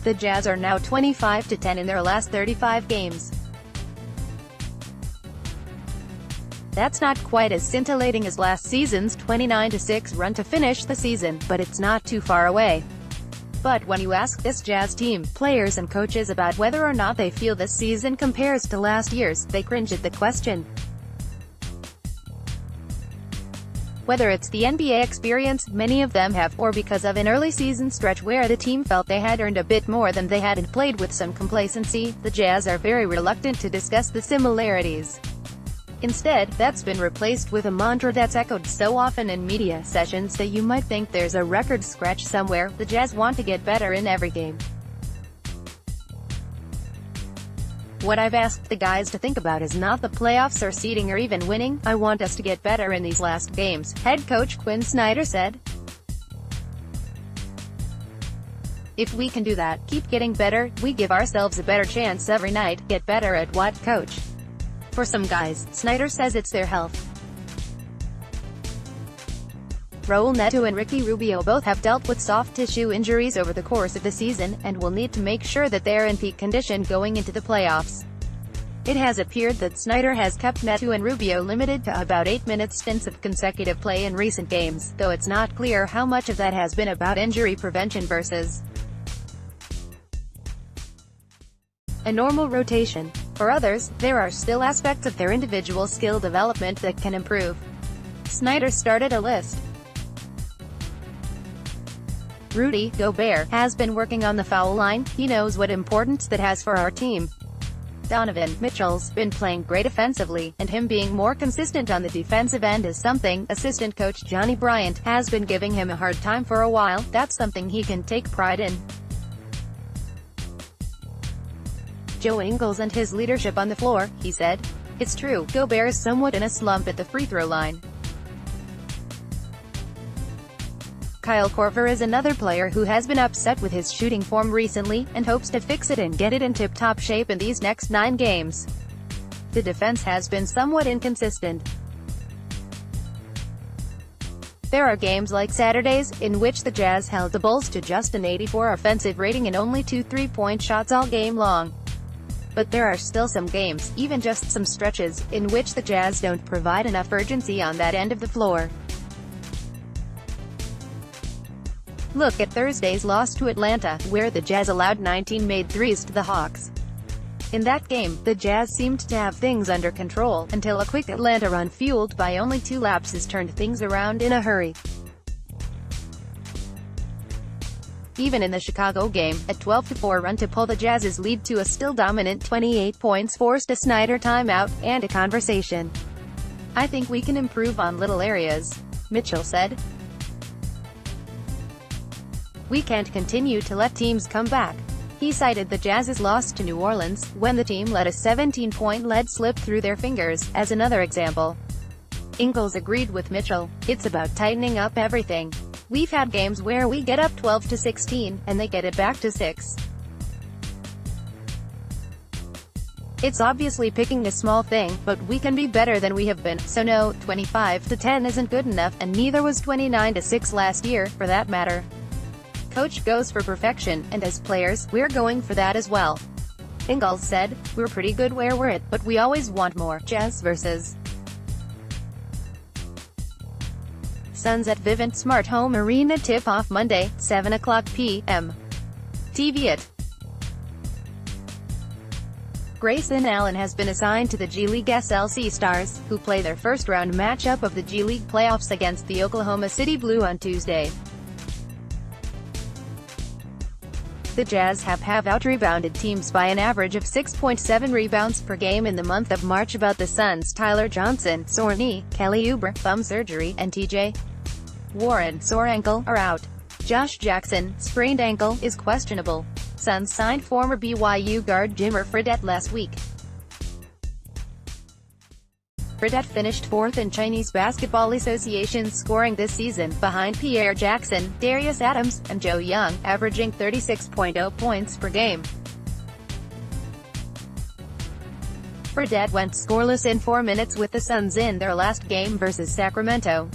The Jazz are now 25-10 in their last 35 games. That's not quite as scintillating as last season's 29-6 run to finish the season, but it's not too far away. But when you ask this Jazz team, players and coaches about whether or not they feel this season compares to last year's, they cringe at the question. Whether it's the NBA experience many of them have, or because of an early season stretch where the team felt they had earned a bit more than they had and played with some complacency, the Jazz are very reluctant to discuss the similarities. Instead, that's been replaced with a mantra that's echoed so often in media sessions that you might think there's a record scratch somewhere: the Jazz want to get better in every game. What I've asked the guys to think about is not the playoffs or seeding or even winning. I want us to get better in these last games, head coach Quinn Snyder said. If we can do that, keep getting better, we give ourselves a better chance every night. Get better at what, coach? For some guys, Snyder says it's their health. Raul Neto and Ricky Rubio both have dealt with soft tissue injuries over the course of the season, and will need to make sure that they're in peak condition going into the playoffs. It has appeared that Snyder has kept Neto and Rubio limited to about 8-minute stints of consecutive play in recent games, though it's not clear how much of that has been about injury prevention versus a normal rotation. For others, there are still aspects of their individual skill development that can improve. Snyder started a list. Rudy Gobert has been working on the foul line. He knows what importance that has for our team. Donovan Mitchell's been playing great offensively, and him being more consistent on the defensive end is something assistant coach Johnny Bryant has been giving him a hard time for a while. That's something he can take pride in. Joe Ingles and his leadership on the floor, he said. It's true, Gobert is somewhat in a slump at the free throw line. Kyle Korver is another player who has been upset with his shooting form recently, and hopes to fix it and get it in tip-top shape in these next 9 games. The defense has been somewhat inconsistent. There are games like Saturdays, in which the Jazz held the Bulls to just an 84 offensive rating and only 2 3-point shots all game long. But there are still some games, even just some stretches, in which the Jazz don't provide enough urgency on that end of the floor. Look at Thursday's loss to Atlanta, where the Jazz allowed 19 made threes to the Hawks. In that game, the Jazz seemed to have things under control, until a quick Atlanta run fueled by only 2 lapses turned things around in a hurry. Even in the Chicago game, a 12-4 run to pull the Jazz's lead to a still dominant 28 points forced a Snyder timeout, and a conversation. I think we can improve on little areas, Mitchell said. We can't continue to let teams come back. He cited the Jazz's loss to New Orleans, when the team let a 17-point lead slip through their fingers, as another example. Ingles agreed with Mitchell. It's about tightening up everything. We've had games where we get up 12-16, and they get it back to 6. It's obviously picking a small thing, but we can be better than we have been. So no, 25-10 isn't good enough, and neither was 29-6 last year, for that matter. Coach goes for perfection, and as players, we're going for that as well. Ingles said, we're pretty good where we're at, but we always want more. Jazz vs. Suns at Vivint Smart Home Arena. Tip-off Monday, 7:00 p.m. TV it. Grayson Allen has been assigned to the G League SLC Stars, who play their first-round matchup of the G League playoffs against the Oklahoma City Blue on Tuesday. The Jazz have out-rebounded teams by an average of 6.7 rebounds per game in the month of March. About the Suns: Tyler Johnson, sore knee; Kelly Oubre, thumb surgery; and TJ Warren, sore ankle, are out. Josh Jackson, sprained ankle, is questionable. Suns signed former BYU guard Jimmer Fredette last week. Fredette finished 4th in Chinese Basketball Association's scoring this season, behind Pierre Jackson, Darius Adams, and Joe Young, averaging 36.0 points per game. Fredette went scoreless in 4 minutes with the Suns in their last game versus Sacramento.